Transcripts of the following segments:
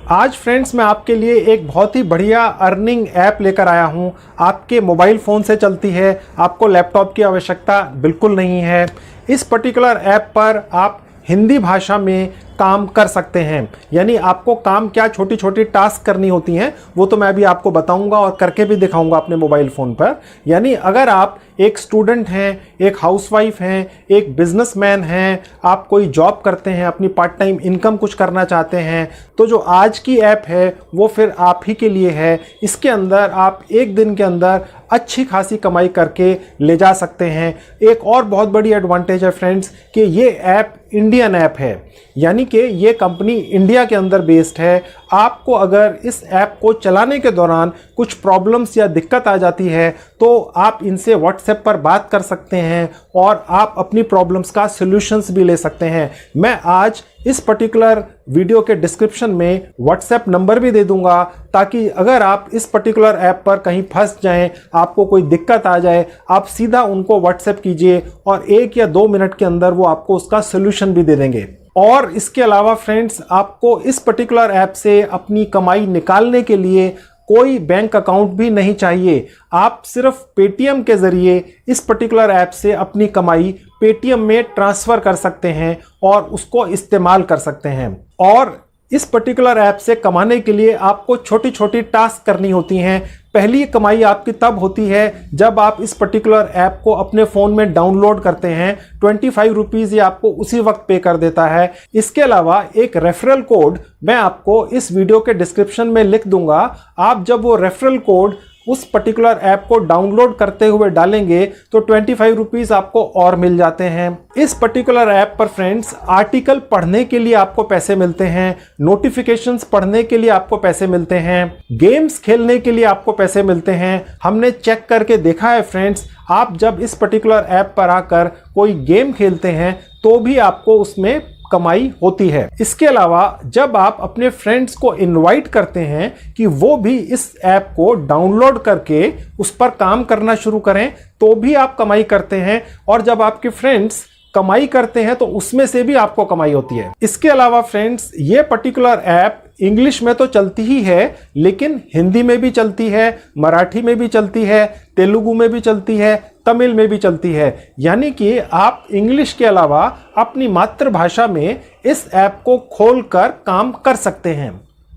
आज फ्रेंड्स मैं आपके लिए एक बहुत ही बढ़िया अर्निंग ऐप लेकर आया हूं। आपके मोबाइल फ़ोन से चलती है, आपको लैपटॉप की आवश्यकता बिल्कुल नहीं है। इस पर्टिकुलर ऐप पर आप हिंदी भाषा में काम कर सकते हैं। यानी आपको काम क्या छोटी छोटी टास्क करनी होती हैं वो तो मैं अभी आपको बताऊंगा और करके भी दिखाऊंगा अपने मोबाइल फ़ोन पर। यानी अगर आप एक स्टूडेंट हैं, एक हाउसवाइफ हैं, एक बिजनेसमैन हैं, आप कोई जॉब करते हैं, अपनी पार्ट टाइम इनकम कुछ करना चाहते हैं, तो जो आज की ऐप है वो फिर आप ही के लिए है। इसके अंदर आप एक दिन के अंदर अच्छी खासी कमाई करके ले जा सकते हैं। एक और बहुत बड़ी एडवांटेज है फ्रेंड्स कि ये ऐप इंडियन ऐप है, यानी कि ये कंपनी इंडिया के अंदर बेस्ड है। आपको अगर इस ऐप को चलाने के दौरान कुछ प्रॉब्लम्स या दिक्कत आ जाती है तो आप इनसे व्हाट्सएप पर बात कर सकते हैं और आप अपनी प्रॉब्लम्स का सॉल्यूशंस भी ले सकते हैं। मैं आज इस पर्टिकुलर वीडियो के डिस्क्रिप्शन में व्हाट्सएप नंबर भी दे दूंगा, ताकि अगर आप इस पर्टिकुलर ऐप पर कहीं फंस जाएं, आपको कोई दिक्कत आ जाए, आप सीधा उनको व्हाट्सएप कीजिए और 1 या 2 मिनट के अंदर वो आपको उसका सॉल्यूशन भी दे देंगे। और इसके अलावा फ्रेंड्स, आपको इस पर्टिकुलर ऐप से अपनी कमाई निकालने के लिए कोई बैंक अकाउंट भी नहीं चाहिए। आप सिर्फ पेटीएम के ज़रिए इस पर्टिकुलर ऐप से अपनी कमाई पेटीएम में ट्रांसफ़र कर सकते हैं और उसको इस्तेमाल कर सकते हैं। और इस पर्टिकुलर ऐप से कमाने के लिए आपको छोटी छोटी टास्क करनी होती हैं। पहली कमाई आपकी तब होती है जब आप इस पर्टिकुलर ऐप को अपने फ़ोन में डाउनलोड करते हैं। 25 रुपीज़ ये आपको उसी वक्त पे कर देता है। इसके अलावा एक रेफरल कोड मैं आपको इस वीडियो के डिस्क्रिप्शन में लिख दूंगा। आप जब वो रेफरल कोड उस पर्टिकुलर ऐप को डाउनलोड करते हुए डालेंगे तो 25 रुपीज़ आपको और मिल जाते हैं। इस पर्टिकुलर ऐप पर फ्रेंड्स आर्टिकल पढ़ने के लिए आपको पैसे मिलते हैं, नोटिफिकेशंस पढ़ने के लिए आपको पैसे मिलते हैं, गेम्स खेलने के लिए आपको पैसे मिलते हैं। हमने चेक करके देखा है फ्रेंड्स, आप जब इस पर्टिकुलर ऐप पर आकर कोई गेम खेलते हैं तो भी आपको उसमें कमाई होती है। इसके अलावा जब आप अपने फ्रेंड्स को इनवाइट करते हैं कि वो भी इस ऐप को डाउनलोड करके उस पर काम करना शुरू करें तो भी आप कमाई करते हैं। और जब आपके फ्रेंड्स कमाई करते हैं तो उसमें से भी आपको कमाई होती है। इसके अलावा फ्रेंड्स, ये पर्टिकुलर ऐप इंग्लिश में तो चलती ही है, लेकिन हिंदी में भी चलती है, मराठी में भी चलती है, तेलुगु में भी चलती है, तमिल में भी चलती है। यानी कि आप इंग्लिश के अलावा अपनी मातृभाषा में इस ऐप को खोलकर काम कर सकते हैं।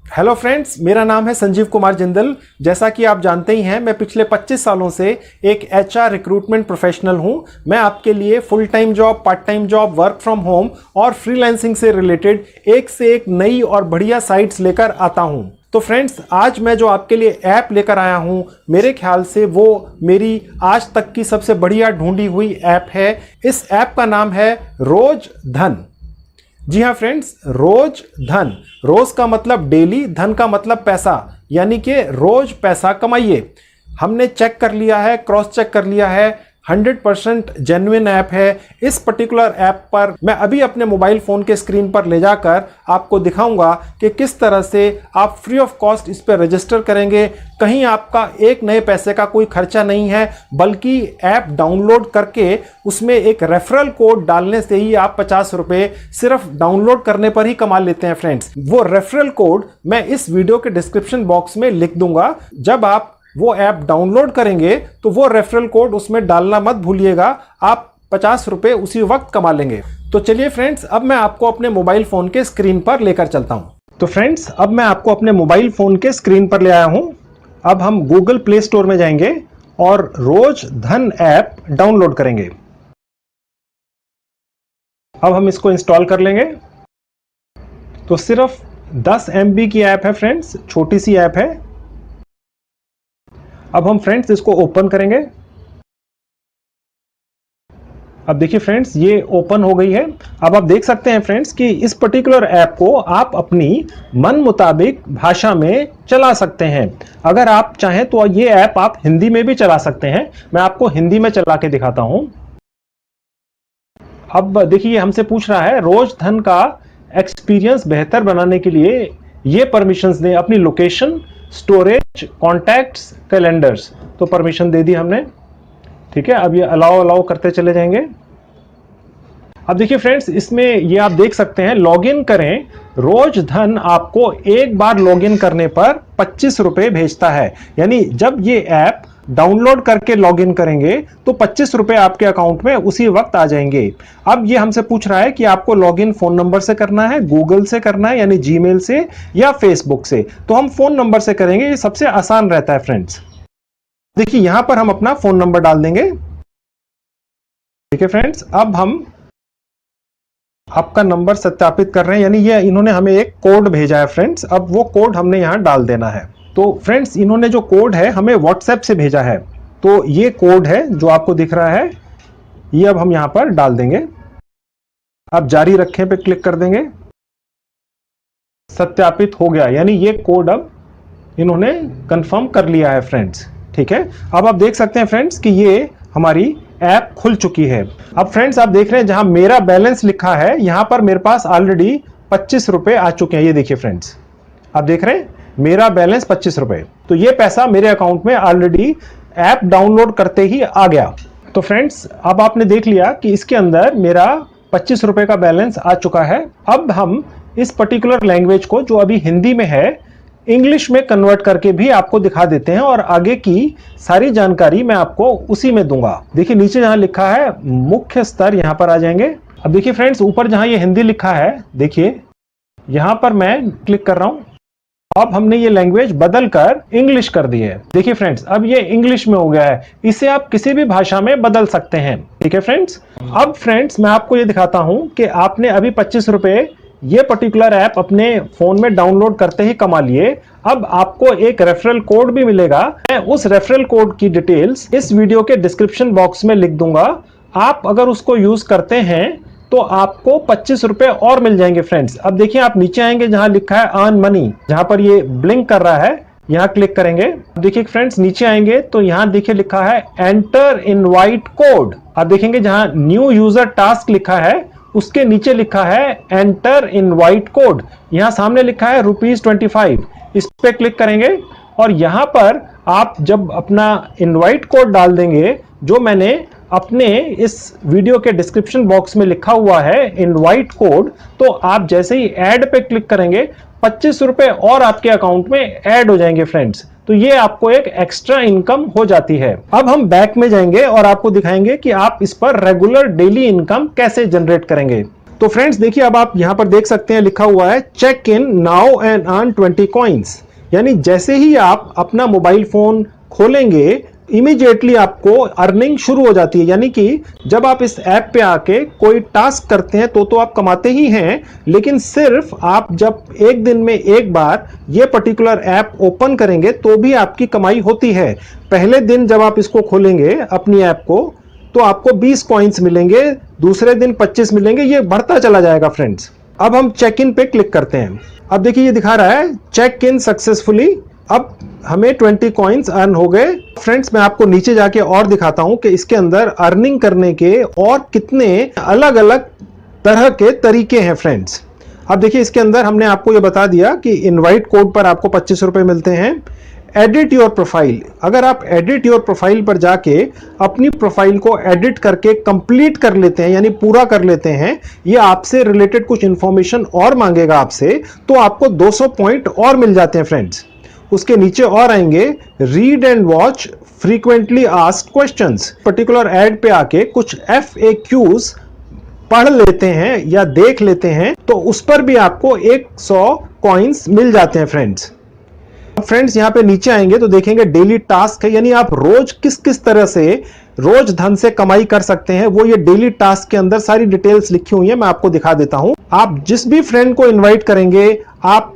हेलो फ्रेंड्स, मेरा नाम है संजीव कुमार जिंदल। जैसा कि आप जानते ही हैं, मैं पिछले 25 सालों से एक HR रिक्रूटमेंट प्रोफेशनल हूं। मैं आपके लिए full time job, part time job, work from home और फ्रीलांसिंग से रिलेटेड एक से एक नई और बढ़िया साइट्स लेकर आता हूं। तो फ्रेंड्स, आज मैं जो आपके लिए ऐप लेकर आया हूं, मेरे ख्याल से वो मेरी आज तक की सबसे बढ़िया ढूंढी हुई ऐप है। इस ऐप का नाम है रोज धन। जी हाँ फ्रेंड्स, रोज धन। रोज का मतलब डेली, धन का मतलब पैसा, यानी कि रोज पैसा कमाइए। हमने चेक कर लिया है, क्रॉस चेक कर लिया है, 100% जेन्युइन ऐप है। इस पर्टिकुलर ऐप पर मैं अभी अपने मोबाइल फ़ोन के स्क्रीन पर ले जाकर आपको दिखाऊंगा कि किस तरह से आप फ्री ऑफ कॉस्ट इस पर रजिस्टर करेंगे। कहीं आपका एक नए पैसे का कोई खर्चा नहीं है, बल्कि ऐप डाउनलोड करके उसमें एक रेफरल कोड डालने से ही आप 50 रुपये सिर्फ डाउनलोड करने पर ही कमा लेते हैं फ्रेंड्स। वो रेफरल कोड मैं इस वीडियो के डिस्क्रिप्शन बॉक्स में लिख दूंगा। जब आप वो ऐप डाउनलोड करेंगे तो वो रेफरल कोड उसमें डालना मत भूलिएगा, आप 50 रुपये उसी वक्त कमा लेंगे। तो चलिए फ्रेंड्स, अब मैं आपको अपने मोबाइल फ़ोन के स्क्रीन पर लेकर चलता हूं। तो फ्रेंड्स, अब मैं आपको अपने मोबाइल फ़ोन के स्क्रीन पर ले आया हूं। अब हम गूगल प्ले स्टोर में जाएंगे और रोज धन ऐप डाउनलोड करेंगे। अब हम इसको इंस्टॉल कर लेंगे। तो सिर्फ 10 MB की ऐप है फ्रेंड्स, छोटी सी ऐप है। अब हम फ्रेंड्स इसको ओपन करेंगे। अब देखिए फ्रेंड्स, ये ओपन हो गई है। अब आप देख सकते हैं फ्रेंड्स कि इस पर्टिकुलर ऐप को आप अपनी मन मुताबिक भाषा में चला सकते हैं। अगर आप चाहें तो ये ऐप आप हिंदी में भी चला सकते हैं। मैं आपको हिंदी में चला के दिखाता हूं। अब देखिए, हमसे पूछ रहा है रोज धन का एक्सपीरियंस बेहतर बनाने के लिए ये परमिशंस दें, अपनी लोकेशन, स्टोरेज, कॉन्टैक्ट्स, कैलेंडर्स। तो परमिशन दे दी हमने, ठीक है। अब ये अलाउ करते चले जाएंगे। अब देखिए फ्रेंड्स, इसमें ये आप देख सकते हैं, लॉगिन करें, रोज धन आपको एक बार लॉगिन करने पर 25 रुपए भेजता है। यानी जब ये ऐप डाउनलोड करके लॉगिन करेंगे तो 25 रुपए आपके अकाउंट में उसी वक्त आ जाएंगे। अब ये हमसे पूछ रहा है कि आपको लॉगिन फोन नंबर से करना है, गूगल से करना है यानी जीमेल से, या फेसबुक से। तो हम फोन नंबर से करेंगे, ये सबसे आसान रहता है फ्रेंड्स। देखिए यहां पर हम अपना फोन नंबर डाल देंगे। ठीक है फ्रेंड्स, अब हम आपका नंबर सत्यापित कर रहे हैं, यानी ये इन्होंने हमें एक कोड भेजा है फ्रेंड्स। अब वो कोड हमने यहां डाल देना है। तो फ्रेंड्स, इन्होंने जो कोड है हमें व्हाट्सएप से भेजा है, तो ये कोड है जो आपको दिख रहा है, ये अब हम यहां पर डाल देंगे। अब जारी रखें पे क्लिक कर देंगे। सत्यापित हो गया, यानी ये कोड अब इन्होंने कंफर्म कर लिया है फ्रेंड्स। ठीक है, अब आप देख सकते हैं फ्रेंड्स कि ये हमारी ऐप खुल चुकी है। अब फ्रेंड्स आप देख रहे हैं जहां मेरा बैलेंस लिखा है, यहां पर मेरे पास ऑलरेडी 25 रुपए आ चुके हैं। ये देखिए फ्रेंड्स, आप देख रहे हैं मेरा बैलेंस 25 रुपए, तो ये पैसा मेरे अकाउंट में ऑलरेडी ऐप डाउनलोड करते ही आ गया। तो फ्रेंड्स अब आपने देख लिया कि इसके अंदर मेरा 25 रुपए का बैलेंस आ चुका है। अब हम इस पर्टिकुलर लैंग्वेज को, जो अभी हिंदी में है, इंग्लिश में कन्वर्ट करके भी आपको दिखा देते हैं, और आगे की सारी जानकारी मैं आपको उसी में दूंगा। देखिए नीचे जहां लिखा है मुख्य स्तर, यहां पर आ जाएंगे। अब देखिए फ्रेंड्स, ऊपर जहां ये हिंदी लिखा है, देखिए यहां पर मैं क्लिक कर रहा हूं। अब हमने ये लैंग्वेज बदल कर इंग्लिश कर दी है। देखिए फ्रेंड्स, अब ये इंग्लिश में हो गया है। इसे आप किसी भी भाषा में बदल सकते हैं। ठीक है फ्रेंड्स, अब फ्रेंड्स मैं आपको ये दिखाता हूं कि आपने अभी 25 रुपए ये पर्टिकुलर ऐप अपने फोन में डाउनलोड करते ही कमा लिए। अब आपको एक रेफरल कोड भी मिलेगा। मैं उस रेफरल कोड की डिटेल्स इस वीडियो के डिस्क्रिप्शन बॉक्स में लिख दूंगा। आप अगर उसको यूज करते हैं तो आपको 25 रुपए और मिल जाएंगे फ्रेंड्स। अब देखिए आप नीचे आएंगे जहां लिखा है अर्न मनी, जहां पर ये ब्लिंक कर रहा है, यहां क्लिक करेंगे। देखिए फ्रेंड्स नीचे आएंगे तो यहां देखिए लिखा है एंटर इनवाइट कोड। आप देखेंगे जहां न्यू यूजर टास्क लिखा है, उसके नीचे लिखा है एंटर इनवाइट कोड। यहां सामने लिखा है ₹25। इस पे क्लिक करेंगे और यहां पर आप जब अपना इनवाइट कोड डाल देंगे, जो मैंने अपने इस वीडियो के डिस्क्रिप्शन बॉक्स में लिखा हुआ है इनवाइट कोड, तो आप जैसे ही ऐड पे क्लिक करेंगे 25 रुपए और आपके अकाउंट में ऐड हो जाएंगे फ्रेंड्स। तो ये आपको एक एक्स्ट्रा इनकम हो जाती है। अब हम बैक में जाएंगे और आपको दिखाएंगे कि आप इस पर रेगुलर डेली इनकम कैसे जनरेट करेंगे। तो फ्रेंड्स देखिए, अब आप यहां पर देख सकते हैं लिखा हुआ है check in now and earn 20 coins. यानी जैसे ही आप अपना मोबाइल फोन खोलेंगे, इमीडिएटली आपको अर्निंग शुरू हो जाती है। यानी कि जब आप इस ऐप पे आके कोई टास्क करते हैं तो आप कमाते ही हैं, लेकिन सिर्फ आप जब एक दिन में एक बार ये पर्टिकुलर ऐप ओपन करेंगे तो भी आपकी कमाई होती है। पहले दिन जब आप इसको खोलेंगे अपनी ऐप को, तो आपको 20 कॉइन्स मिलेंगे, दूसरे दिन 25 मिलेंगे, ये बढ़ता चला जाएगा फ्रेंड्स। अब हम चेक इन पे क्लिक करते हैं। अब देखिए ये दिखा रहा है चेक इन सक्सेसफुली। अब हमें 20 कॉइन्स अर्न हो गए। फ्रेंड्स मैं आपको नीचे जाके और दिखाता हूं कि इसके अंदर अर्निंग करने के और कितने अलग अलग तरह के तरीके हैं फ्रेंड्स। अब देखिए इसके अंदर हमने आपको ये बता दिया कि इनवाइट कोड पर आपको 25 रुपए मिलते हैं। एडिट योर प्रोफाइल, अगर आप एडिट योर प्रोफाइल पर जाके अपनी प्रोफाइल को एडिट करके कंप्लीट कर लेते हैं, यानी पूरा कर लेते हैं, ये आपसे रिलेटेड कुछ इंफॉर्मेशन और मांगेगा आपसे, तो आपको 200 पॉइंट और मिल जाते हैं फ्रेंड्स। उसके नीचे और आएंगे read and watch frequently asked questions. Particular add पे आके कुछ FAQs पढ़ लेते हैं या देख लेते हैं तो उस पर भी आपको 100 कॉइन्स मिल जाते हैं फ्रेंड्स। फ्रेंड्स यहां पे नीचे आएंगे तो देखेंगे डेली टास्क है, यानी आप रोज किस किस तरह से रोज धन से कमाई कर सकते हैं, वो ये डेली टास्क के अंदर सारी डिटेल्स लिखी हुई है। मैं आपको दिखा देता हूं। आप जिस भी फ्रेंड को इनवाइट करेंगे आप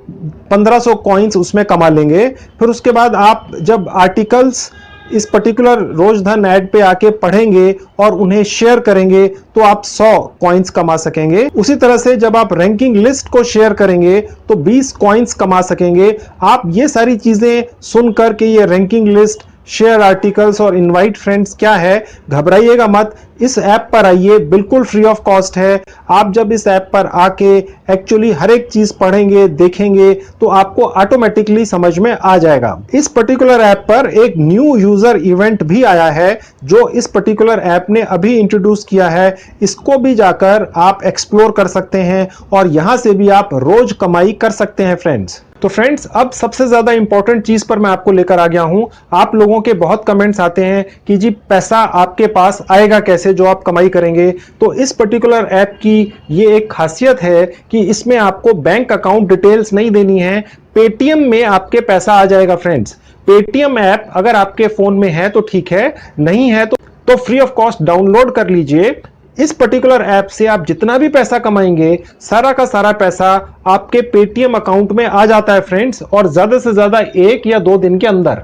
1500 कॉइन्स उसमें कमा लेंगे। फिर उसके बाद आप जब आर्टिकल्स इस पर्टिकुलर रोजधन ऐड पे आके पढ़ेंगे और उन्हें शेयर करेंगे तो आप 100 कॉइन्स कमा सकेंगे। उसी तरह से जब आप रैंकिंग लिस्ट को शेयर करेंगे तो 20 कॉइन्स कमा सकेंगे। आप ये सारी चीजें सुनकर के ये रैंकिंग लिस्ट शेयर आर्टिकल्स और इनवाइट फ्रेंड्स क्या है, घबराइएगा मत। इस ऐप पर आइए, बिल्कुल फ्री ऑफ कॉस्ट है। आप जब इस ऐप पर आके एक्चुअली हर एक चीज पढ़ेंगे, देखेंगे, तो आपको ऑटोमेटिकली समझ में आ जाएगा। इस पर्टिकुलर ऐप पर एक न्यू यूजर इवेंट भी आया है जो इस पर्टिकुलर ऐप ने अभी इंट्रोड्यूस किया है। इसको भी जाकर आप एक्सप्लोर कर सकते हैं और यहां से भी आप रोज कमाई कर सकते हैं फ्रेंड्स। तो फ्रेंड्स, अब सबसे ज्यादा इंपॉर्टेंट चीज पर मैं आपको लेकर आ गया हूं। आप लोगों के बहुत कमेंट्स आते हैं कि जी पैसा आपके पास आएगा कैसे जो आप कमाई करेंगे। तो इस पर्टिकुलर ऐप की ये एक खासियत है कि इसमें आपको बैंक अकाउंट डिटेल्स नहीं देनी है, पेटीएम में आपके पैसा आ जाएगा फ्रेंड्स। पेटीएम ऐप अगर आपके फोन में है तो ठीक है, नहीं है तो फ्री ऑफ कॉस्ट डाउनलोड कर लीजिए। इस पर्टिकुलर ऐप से आप जितना भी पैसा कमाएंगे, सारा का सारा पैसा आपके पेटीएम अकाउंट में आ जाता है फ्रेंड्स, और ज्यादा से ज्यादा 1 या 2 दिन के अंदर।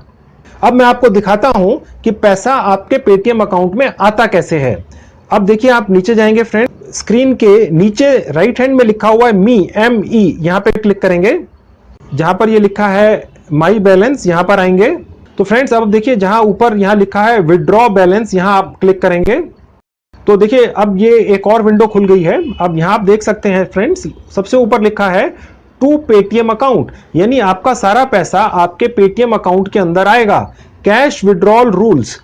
अब मैं आपको दिखाता हूं कि पैसा आपके पेटीएम अकाउंट में आता कैसे है। अब देखिए, आप नीचे जाएंगे फ्रेंड, स्क्रीन के नीचे राइट हैंड में लिखा हुआ है ME, यहां पे क्लिक करेंगे। जहां पर ये लिखा है माई बैलेंस, यहां पर आएंगे तो फ्रेंड्स अब देखिए जहां ऊपर यहां लिखा है विड्रॉ बैलेंस, यहां आप क्लिक करेंगे तो देखिए अब ये एक और विंडो खुल गई है। अब यहां आप देख सकते हैं फ्रेंड्स, सबसे ऊपर लिखा है टू पेटीएम अकाउंट, यानी आपका सारा पैसा आपके पेटीएम अकाउंट के अंदर आएगा। Cash withdrawal rules,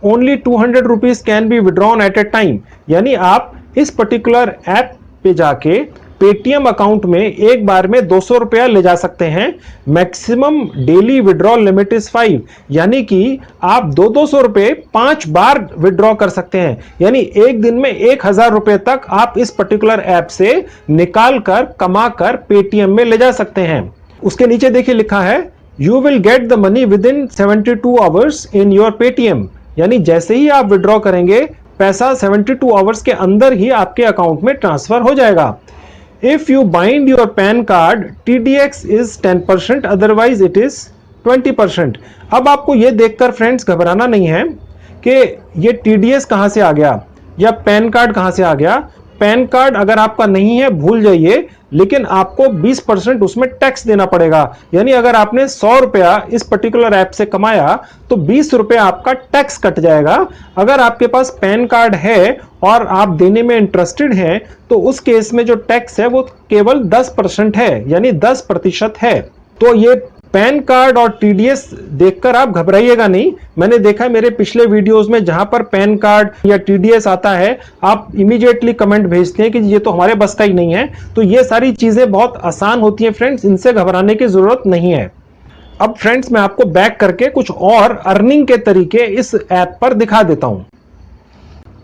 only 200 rupees can be withdrawn at a time, यानी आप इस पर्टिकुलर ऐप पे जाके पेटीएम अकाउंट में एक बार में 200 रुपया ले जा सकते हैं। Maximum daily withdrawal limit is 5, यानी कि आप 200 रुपए 5 बार विड्रॉ कर सकते हैं, यानी एक दिन में 1000 रुपए तक आप इस पर्टिकुलर ऐप से निकाल कर कमा कर पेटीएम में ले जा सकते हैं। उसके नीचे देखिए लिखा है you will get the money with in 72 hours in your Paytm, यानी जैसे ही आप विड्रॉ करेंगे पैसा 72 आवर्स के अंदर ही आपके अकाउंट में ट्रांसफर हो जाएगा। If you bind your PAN card, TDX is 10%, otherwise it is 20%। अब आपको ये देखकर फ्रेंड्स घबराना नहीं है कि ये TDS कहां से आ गया या पैन कार्ड कहां से आ गया। पैन कार्ड अगर आपका नहीं है भूल जाइए, लेकिन आपको 20% उसमें टैक्स देना पड़ेगा, यानी अगर आपने 100 रुपया इस पर्टिकुलर ऐप से कमाया तो 20 रुपया आपका टैक्स कट जाएगा। अगर आपके पास पैन कार्ड है और आप देने में इंटरेस्टेड हैं तो उस केस में जो टैक्स है वो केवल 10% है, यानी 10% है। तो ये पैन कार्ड और टीडीएस देखकर आप घबराइएगा नहीं। मैंने देखा है मेरे पिछले वीडियोस में जहां पर पैन कार्ड या टीडीएस आता है आप इमीडिएटली कमेंट भेजते हैं कि ये तो हमारे बस का ही नहीं है। तो ये सारी चीजें बहुत आसान होती हैं फ्रेंड्स, इनसे घबराने की जरूरत नहीं है। अब फ्रेंड्स मैं आपको बैक करके कुछ और अर्निंग के तरीके इस ऐप पर दिखा देता हूं।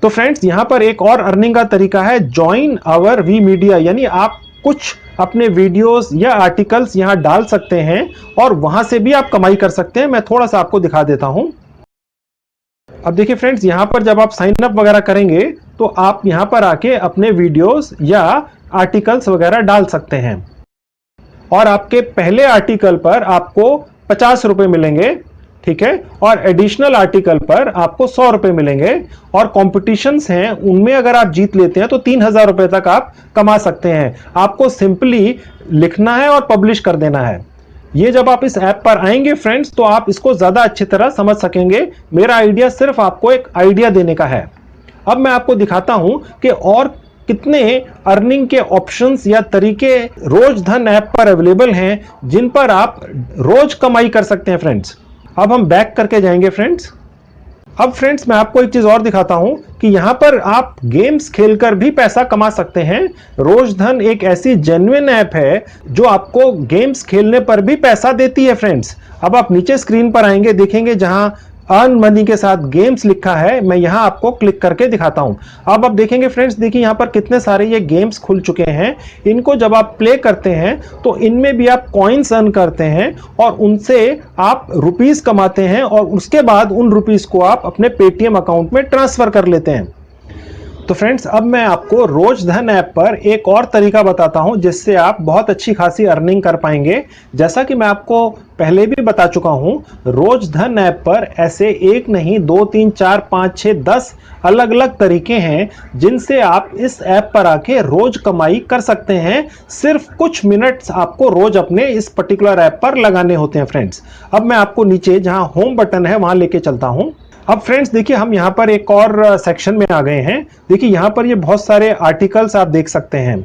तो फ्रेंड्स यहां पर एक और अर्निंग का तरीका है ज्वाइन आवर वी मीडिया, यानी आप कुछ अपने वीडियोस या आर्टिकल्स यहां डाल सकते हैं और वहां से भी आप कमाई कर सकते हैं। मैं थोड़ा सा आपको दिखा देता हूं। अब देखिए फ्रेंड्स, यहां पर जब आप साइन अप वगैरह करेंगे तो आप यहां पर आके अपने वीडियोस या आर्टिकल्स वगैरह डाल सकते हैं और आपके पहले आर्टिकल पर आपको 50 रुपए मिलेंगे, ठीक है, और एडिशनल आर्टिकल पर आपको 100 रुपए मिलेंगे। और कॉम्पिटिशन्स हैं उनमें अगर आप जीत लेते हैं तो 3000 रुपए तक आप कमा सकते हैं। आपको सिंपली लिखना है और पब्लिश कर देना है। ये जब आप इस ऐप पर आएंगे फ्रेंड्स तो आप इसको ज्यादा अच्छी तरह समझ सकेंगे। मेरा आइडिया सिर्फ आपको एक आइडिया देने का है। अब मैं आपको दिखाता हूं कि और कितने अर्निंग के ऑप्शंस या तरीके रोज धन ऐप पर अवेलेबल हैं जिन पर आप रोज कमाई कर सकते हैं फ्रेंड्स। अब हम बैक करके जाएंगे फ्रेंड्स। अब फ्रेंड्स मैं आपको एक चीज और दिखाता हूं कि यहां पर आप गेम्स खेलकर भी पैसा कमा सकते हैं। रोजधन एक ऐसी जेन्युइन ऐप है जो आपको गेम्स खेलने पर भी पैसा देती है फ्रेंड्स। अब आप नीचे स्क्रीन पर आएंगे, देखेंगे जहां अर्न मनी के साथ गेम्स लिखा है, मैं यहां आपको क्लिक करके दिखाता हूं। अब आप देखेंगे फ्रेंड्स, देखिए यहां पर कितने सारे ये गेम्स खुल चुके हैं। इनको जब आप प्ले करते हैं तो इनमें भी आप कॉइन्स अर्न करते हैं और उनसे आप रुपीस कमाते हैं और उसके बाद उन रुपीस को आप अपने पेटीएम अकाउंट में ट्रांसफर कर लेते हैं। तो फ्रेंड्स, अब मैं आपको रोज धन ऐप पर एक और तरीका बताता हूं जिससे आप बहुत अच्छी खासी अर्निंग कर पाएंगे। जैसा कि मैं आपको पहले भी बता चुका हूं, रोज धन ऐप पर ऐसे एक नहीं 2 3 4 5 6 10 अलग अलग तरीके हैं जिनसे आप इस ऐप पर आके रोज कमाई कर सकते हैं। सिर्फ कुछ मिनट्स आपको रोज अपने इस पर्टिकुलर ऐप पर लगाने होते हैं फ्रेंड्स। अब मैं आपको नीचे जहां होम बटन है वहां लेके चलता हूं। अब फ्रेंड्स देखिए, हम यहाँ पर एक और सेक्शन में आ गए हैं। देखिए यहाँ पर ये बहुत सारे आर्टिकल्स आप देख सकते हैं।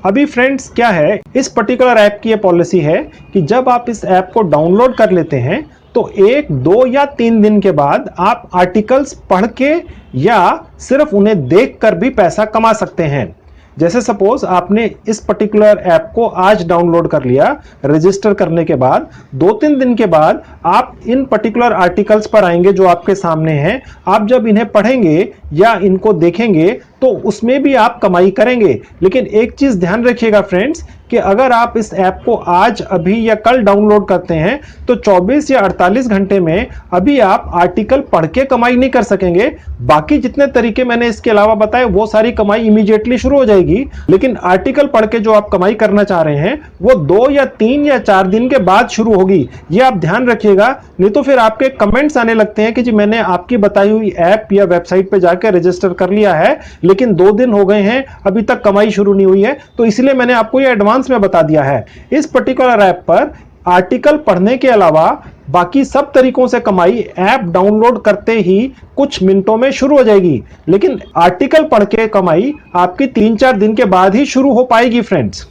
अभी फ्रेंड्स क्या है, इस पर्टिकुलर ऐप की ये पॉलिसी है कि जब आप इस ऐप को डाउनलोड कर लेते हैं तो 1, 2 या 3 दिन के बाद आप आर्टिकल्स पढ़ के या सिर्फ उन्हें देखकर भी पैसा कमा सकते हैं। जैसे सपोज आपने इस पर्टिकुलर ऐप को आज डाउनलोड कर लिया, रजिस्टर करने के बाद 2-3 दिन के बाद आप इन पर्टिकुलर आर्टिकल्स पर आएंगे जो आपके सामने हैं। आप जब इन्हें पढ़ेंगे या इनको देखेंगे तो उसमें भी आप कमाई करेंगे। लेकिन एक चीज ध्यान रखिएगा फ्रेंड्स कि अगर आप इस ऐप को आज, अभी या कल डाउनलोड करते हैं तो 24 या 48 घंटे में अभी आप आर्टिकल पढ़ के कमाई नहीं कर सकेंगे। बाकी जितने तरीके मैंने इसके अलावा बताए वो सारी कमाई इमीडिएटली शुरू हो जाएगी, लेकिन आर्टिकल पढ़ के जो आप कमाई करना चाह रहे हैं वो 2 या 3 या 4 दिन के बाद शुरू होगी। ये आप ध्यान रखिएगा, नहीं तो फिर आपके कमेंट्स आने लगते हैं कि जी मैंने आपकी बताई हुई ऐप या वेबसाइट पे जाकर रजिस्टर कर लिया है लेकिन 2 दिन हो गए हैं अभी तक कमाई शुरू नहीं हुई है। तो इसलिए मैंने आपको ये एडवांस में बता दिया है। इस पर्टिकुलर ऐप पर आर्टिकल पढ़ने के अलावा बाकी सब तरीकों से कमाई ऐप डाउनलोड करते ही कुछ मिनटों में शुरू हो जाएगी, लेकिन आर्टिकल पढ़ के कमाई आपकी 3-4 दिन के बाद ही शुरू हो पाएगी फ्रेंड्स।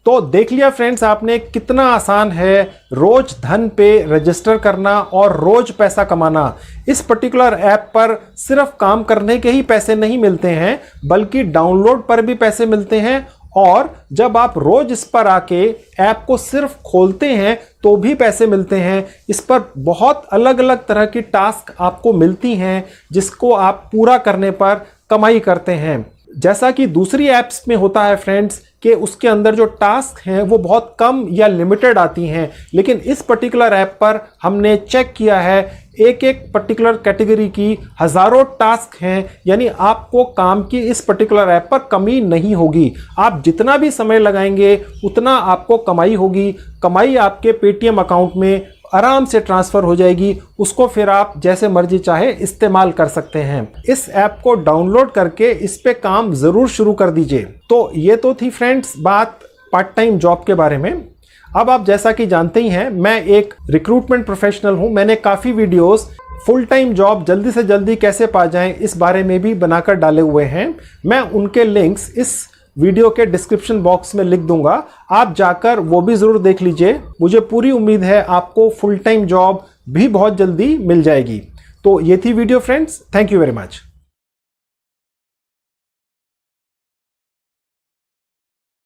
तो देख लिया फ्रेंड्स आपने कितना आसान है रोज धन पे रजिस्टर करना और रोज पैसा कमाना। इस पर्टिकुलर ऐप पर सिर्फ काम करने के ही पैसे नहीं मिलते हैं बल्कि डाउनलोड पर भी पैसे मिलते हैं, और जब आप रोज इस पर आके ऐप को सिर्फ खोलते हैं तो भी पैसे मिलते हैं। इस पर बहुत अलग अलग तरह की टास्क आपको मिलती हैं जिसको आप पूरा करने पर कमाई करते हैं। जैसा कि दूसरी ऐप्स में होता है फ्रेंड्स कि उसके अंदर जो टास्क हैं वो बहुत कम या लिमिटेड आती हैं, लेकिन इस पर्टिकुलर ऐप पर हमने चेक किया है एक एक पर्टिकुलर कैटेगरी की हज़ारों टास्क हैं, यानी आपको काम की इस पर्टिकुलर ऐप पर कमी नहीं होगी। आप जितना भी समय लगाएंगे उतना आपको कमाई होगी। कमाई आपके पेटीएम अकाउंट में आराम से ट्रांसफ़र हो जाएगी, उसको फिर आप जैसे मर्जी चाहे इस्तेमाल कर सकते हैं। इस ऐप को डाउनलोड करके इस पे काम ज़रूर शुरू कर दीजिए। तो ये तो थी फ्रेंड्स बात पार्ट टाइम जॉब के बारे में। अब आप जैसा कि जानते ही हैं मैं एक रिक्रूटमेंट प्रोफेशनल हूं। मैंने काफ़ी वीडियोस फुल टाइम जॉब जल्दी से जल्दी कैसे पा जाएं इस बारे में भी बनाकर डाले हुए हैं। मैं उनके लिंक्स इस वीडियो के डिस्क्रिप्शन बॉक्स में लिख दूंगा, आप जाकर वो भी ज़रूर देख लीजिए। मुझे पूरी उम्मीद है आपको फुल टाइम जॉब भी बहुत जल्दी मिल जाएगी। तो ये थी video friends, thank you very much.